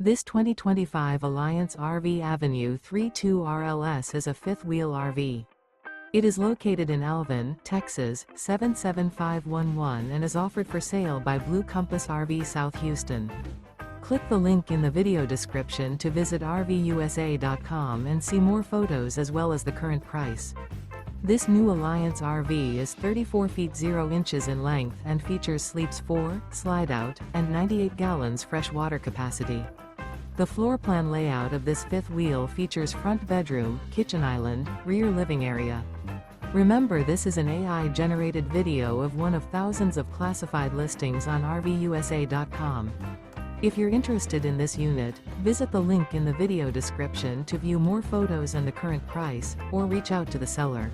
This 2025 Alliance RV Avenue 32 RLS is a fifth-wheel RV. It is located in Alvin, Texas, 77511 and is offered for sale by Blue Compass RV South Houston. Click the link in the video description to visit RVUSA.com and see more photos as well as the current price. This new Alliance RV is 34 feet 0 inches in length and features sleeps 4, slide-out, and 98 gallons fresh water capacity. The floor plan layout of this fifth wheel features front bedroom, kitchen island, rear living area. Remember, this is an AI-generated video of one of thousands of classified listings on RVUSA.com. If you're interested in this unit, visit the link in the video description to view more photos and the current price, or reach out to the seller.